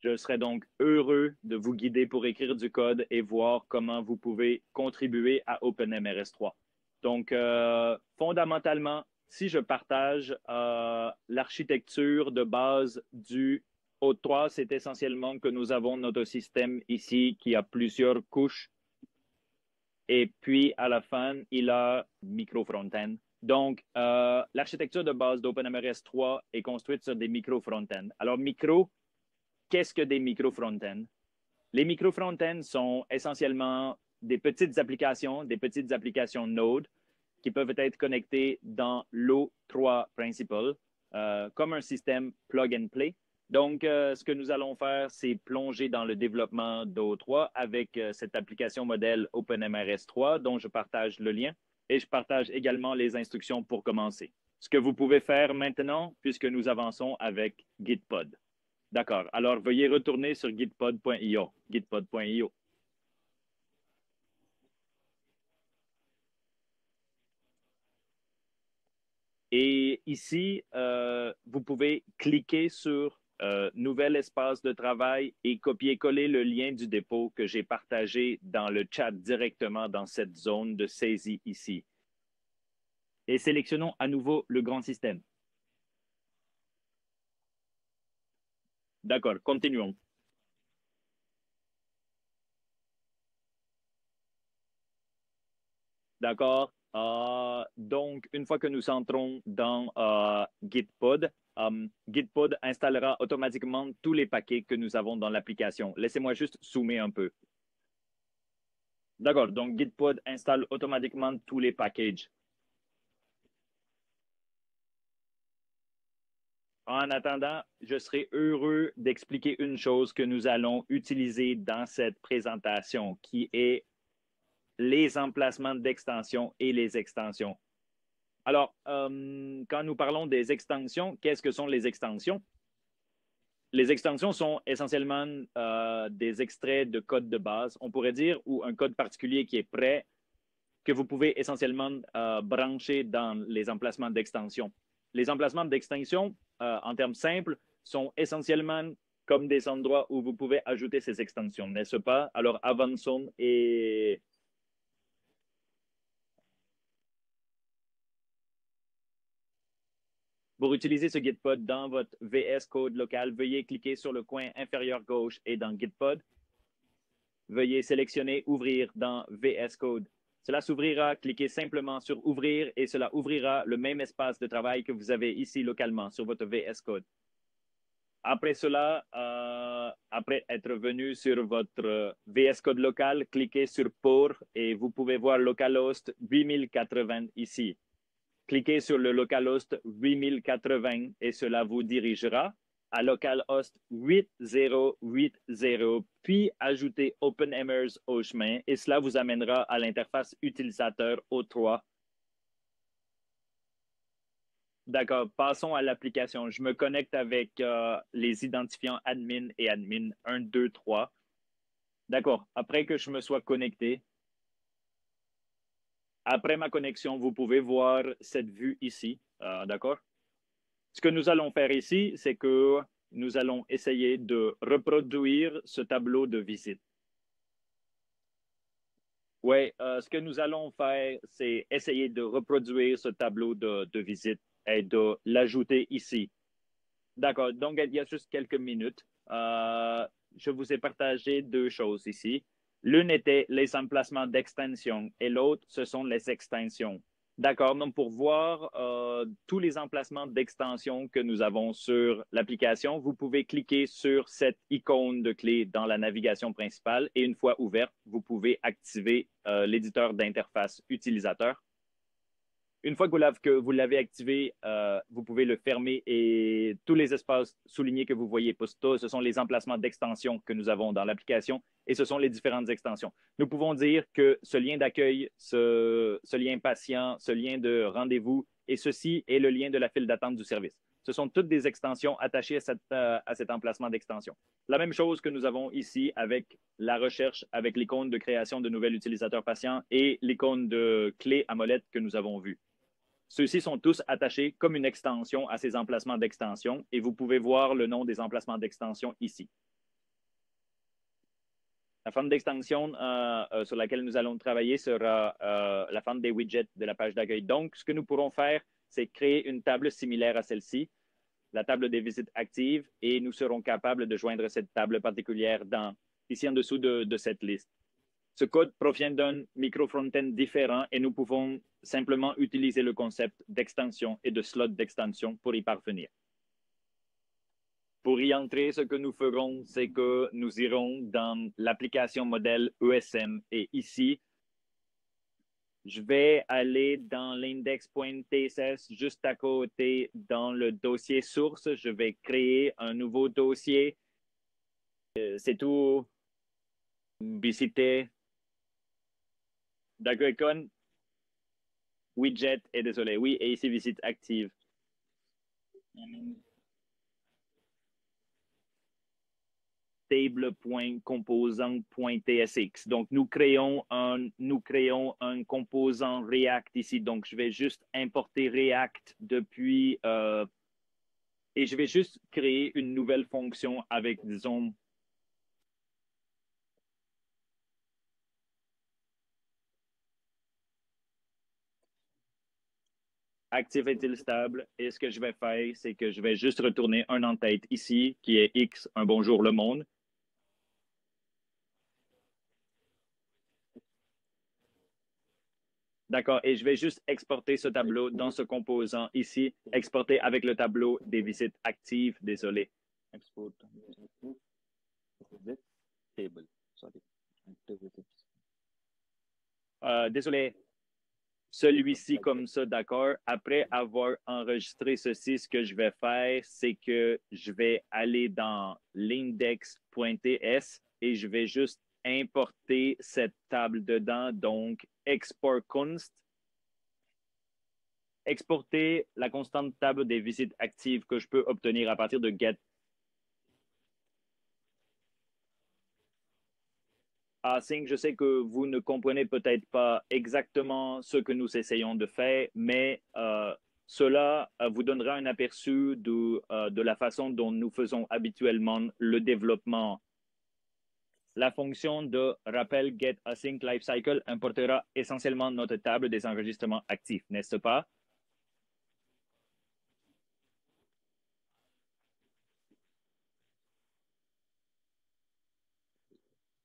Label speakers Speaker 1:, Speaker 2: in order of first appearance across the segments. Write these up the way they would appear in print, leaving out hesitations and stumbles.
Speaker 1: Je serais donc heureux de vous guider pour écrire du code et voir comment vous pouvez contribuer à OpenMRS3. Donc, fondamentalement, si je partage l'architecture de base du O3, c'est essentiellement que nous avons notre système ici qui a plusieurs couches et puis à la fin, il a micro front-end. Donc, l'architecture de base d'OpenMRS 3 est construite sur des micro front-end. Alors, micro, qu'est-ce que des micro front-end? Les micro front-end sont essentiellement des petites applications Node qui peuvent être connectées dans l'O3 Principal, comme un système plug and play. Donc, ce que nous allons faire, c'est plonger dans le développement d'O3 avec cette application modèle OpenMRS 3 dont je partage le lien et je partage également les instructions pour commencer. Ce que vous pouvez faire maintenant, puisque nous avançons avec Gitpod. D'accord. Alors, veuillez retourner sur gitpod.io. Gitpod.io. Et ici, vous pouvez cliquer sur Nouvel espace de travail et copier-coller le lien du dépôt que j'ai partagé dans le chat directement dans cette zone de saisie ici. Et sélectionnons à nouveau le grand système. D'accord, continuons. D'accord. Donc, une fois que nous entrons dans Gitpod, Gitpod installera automatiquement tous les paquets que nous avons dans l'application. Laissez-moi juste zoomer un peu. D'accord. Donc, Gitpod installe automatiquement tous les packages. En attendant, je serai heureux d'expliquer une chose que nous allons utiliser dans cette présentation, qui est les emplacements d'extension et les extensions. Alors, quand nous parlons des extensions, qu'est-ce que sont les extensions? Les extensions sont essentiellement des extraits de code de base, on pourrait dire, ou un code particulier qui est prêt, que vous pouvez essentiellement brancher dans les emplacements d'extension. Les emplacements d'extension, en termes simples, sont essentiellement comme des endroits où vous pouvez ajouter ces extensions, n'est-ce pas? Alors, avançons et pour utiliser ce Gitpod dans votre VS Code local, veuillez cliquer sur le coin inférieur gauche et dans Gitpod. Veuillez sélectionner Ouvrir dans VS Code. Cela s'ouvrira, cliquez simplement sur Ouvrir et cela ouvrira le même espace de travail que vous avez ici localement sur votre VS Code. Après cela, après être venu sur votre VS Code local, cliquez sur Port et vous pouvez voir localhost 8080 ici. Cliquez sur le localhost 8080 et cela vous dirigera à localhost 8080, puis ajoutez OpenMRS au chemin et cela vous amènera à l'interface utilisateur O3. D'accord, passons à l'application. Je me connecte avec les identifiants admin et admin 1, 2, 3. D'accord, après que je me sois connecté, après ma connexion, vous pouvez voir cette vue ici. D'accord? Ce que nous allons faire ici, c'est que nous allons essayer de reproduire ce tableau de visite. Oui, ce que nous allons faire, c'est essayer de reproduire ce tableau de visite et de l'ajouter ici. D'accord, donc il y a juste quelques minutes, je vous ai partagé deux choses ici. L'une était les emplacements d'extension et l'autre, ce sont les extensions. D'accord, donc pour voir tous les emplacements d'extension que nous avons sur l'application, vous pouvez cliquer sur cette icône de clé dans la navigation principale et une fois ouverte, vous pouvez activer l'éditeur d'interface utilisateur. Une fois que vous l'avez activé, vous pouvez le fermer et tous les espaces soulignés que vous voyez posto, ce sont les emplacements d'extension que nous avons dans l'application et ce sont les différentes extensions. Nous pouvons dire que ce lien d'accueil, ce lien patient, ce lien de rendez-vous et ceci est le lien de la file d'attente du service. Ce sont toutes des extensions attachées à cet emplacement d'extension. La même chose que nous avons ici avec la recherche, avec l'icône de création de nouvel utilisateur patient et l'icône de clé à molette que nous avons vue. Ceux-ci sont tous attachés comme une extension à ces emplacements d'extension et vous pouvez voir le nom des emplacements d'extension ici. La forme d'extension sur laquelle nous allons travailler sera la forme des widgets de la page d'accueil. Donc, ce que nous pourrons faire, c'est créer une table similaire à celle-ci, la table des visites actives, et nous serons capables de joindre cette table particulière ici en dessous de cette liste. Ce code provient d'un micro-frontend différent et nous pouvons simplement utiliser le concept d'extension et de slot d'extension pour y parvenir. Pour y entrer, ce que nous ferons, c'est que nous irons dans l'application modèle ESM et ici, je vais aller dans l'index.tss juste à côté dans le dossier source. Je vais créer un nouveau dossier. C'est tout. Visiter. D'accord, widget et désolé. Oui, et ici visite active. Table.composant.tsx. Donc, nous créons un composant React ici. Donc, je vais juste importer React depuis et je vais juste créer une nouvelle fonction avec, disons, actif est-il stable? Et ce que je vais faire, c'est que je vais juste retourner un en-tête ici, qui est X, un bonjour le monde. D'accord, et je vais juste exporter ce tableau dans ce composant ici, exporter avec le tableau des visites actives, désolé.
Speaker 2: Export visit table. Sorry.
Speaker 1: Désolé, celui-ci comme ça, d'accord. Après avoir enregistré ceci, ce que je vais faire, c'est que je vais aller dans l'index.ts et je vais juste importer cette table dedans, donc export const. Exporter la constante table des visites actives que je peux obtenir à partir de get. Async, je sais que vous ne comprenez peut-être pas exactement ce que nous essayons de faire, mais cela vous donnera un aperçu de la façon dont nous faisons habituellement le développement. La fonction de rappel get async lifecycle importera essentiellement notre table des enregistrements actifs, n'est-ce pas?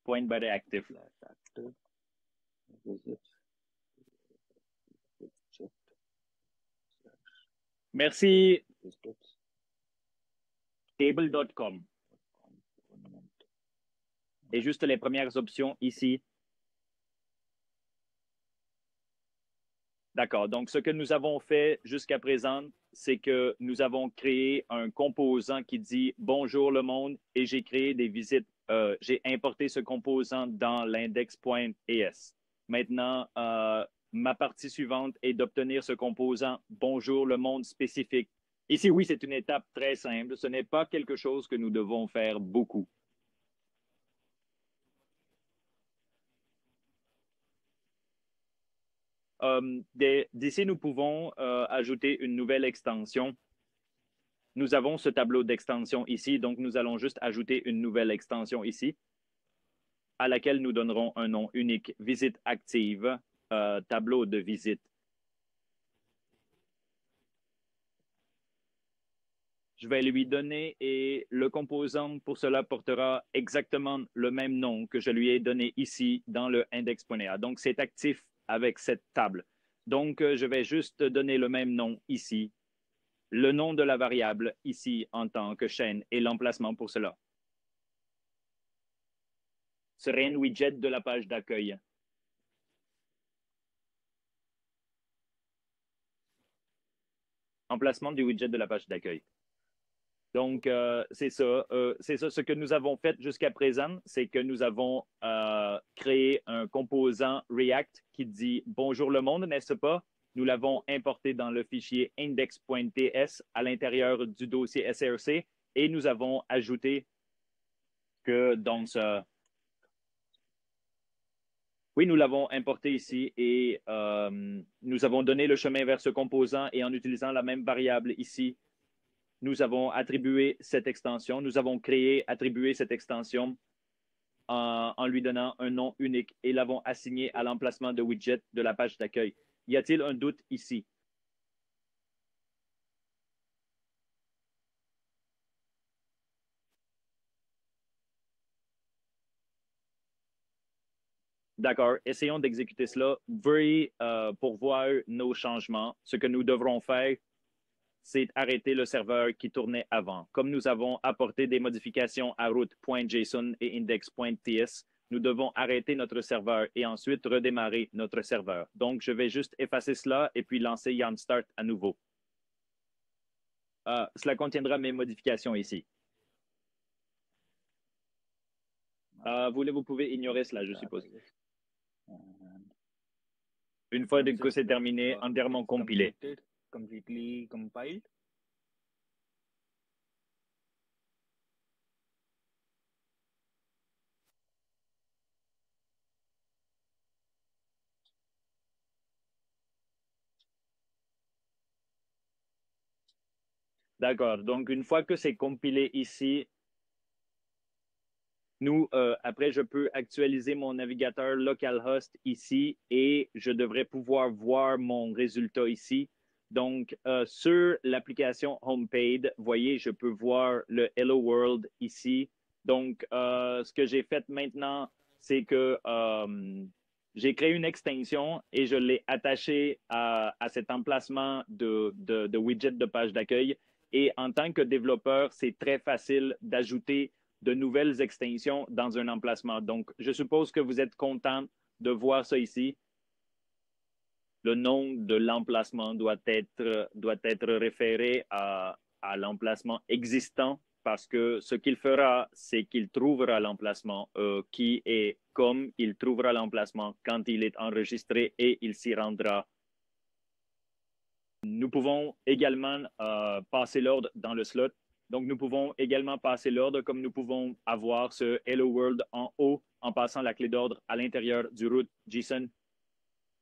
Speaker 1: Point by the active.
Speaker 2: Active visit check.
Speaker 1: Merci. Table.com. Et juste les premières options ici. D'accord. Donc, ce que nous avons fait jusqu'à présent, c'est que nous avons créé un composant qui dit bonjour le monde et j'ai créé des visites. J'ai importé ce composant dans l'index.es. Maintenant, ma partie suivante est d'obtenir ce composant bonjour le monde spécifique. Ici, oui, c'est une étape très simple. Ce n'est pas quelque chose que nous devons faire beaucoup. D'ici, nous pouvons ajouter une nouvelle extension. Nous avons ce tableau d'extension ici, donc nous allons juste ajouter une nouvelle extension ici, à laquelle nous donnerons un nom unique, visite active, tableau de visite. Je vais lui donner et le composant pour cela portera exactement le même nom que je lui ai donné ici dans le index.a. Donc, c'est actif avec cette table. Donc, je vais juste donner le même nom ici, le nom de la variable ici en tant que chaîne et l'emplacement pour cela. Ce serait un widget de la page d'accueil. Emplacement du widget de la page d'accueil. Donc, c'est ça. C'est ça. Ce que nous avons fait jusqu'à présent, c'est que nous avons créé un composant React qui dit bonjour le monde, n'est-ce pas? Nous l'avons importé dans le fichier index.ts à l'intérieur du dossier SRC et nous avons ajouté que dans ce. Oui, nous l'avons importé ici et nous avons donné le chemin vers ce composant et en utilisant la même variable ici, nous avons attribué cette extension, nous avons créé, attribué cette extension en lui donnant un nom unique et l'avons assigné à l'emplacement de widget de la page d'accueil. Y a-t-il un doute ici? D'accord, essayons d'exécuter cela. Veuillez pourvoir nos changements. Ce que nous devrons faire, c'est arrêter le serveur qui tournait avant. Comme nous avons apporté des modifications à route.json et index.ts, nous devons arrêter notre serveur et ensuite redémarrer notre serveur. Donc, je vais juste effacer cela et puis lancer yarn start à nouveau. Cela contiendra mes modifications ici. Vous pouvez ignorer cela, je suppose. Une fois que c'est terminé, entièrement compilé.
Speaker 3: Completely compiled.
Speaker 1: D'accord. Donc, une fois que c'est compilé ici, après, je peux actualiser mon navigateur localhost ici et je devrais pouvoir voir mon résultat ici. Donc, sur l'application HomePage, voyez, je peux voir le Hello World ici. Donc, ce que j'ai fait maintenant, c'est que j'ai créé une extension et je l'ai attachée à cet emplacement de widget de page d'accueil. Et en tant que développeur, c'est très facile d'ajouter de nouvelles extensions dans un emplacement. Donc, je suppose que vous êtes content de voir ça ici. Le nom de l'emplacement doit être référé à l'emplacement existant parce que ce qu'il fera, c'est qu'il trouvera l'emplacement qui est comme il trouvera l'emplacement quand il est enregistré et il s'y rendra. Nous pouvons également passer l'ordre dans le slot. Donc, nous pouvons également passer l'ordre comme nous pouvons avoir ce Hello World en haut en passant la clé d'ordre à l'intérieur du root JSON.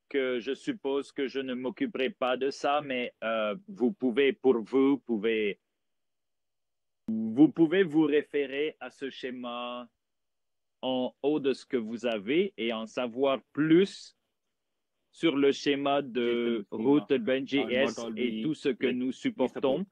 Speaker 1: Que je suppose que je ne m'occuperai pas de ça, mais vous pouvez vous référer à ce schéma en haut de ce que vous avez et en savoir plus sur le schéma de route.js et tout ce que nous supportons.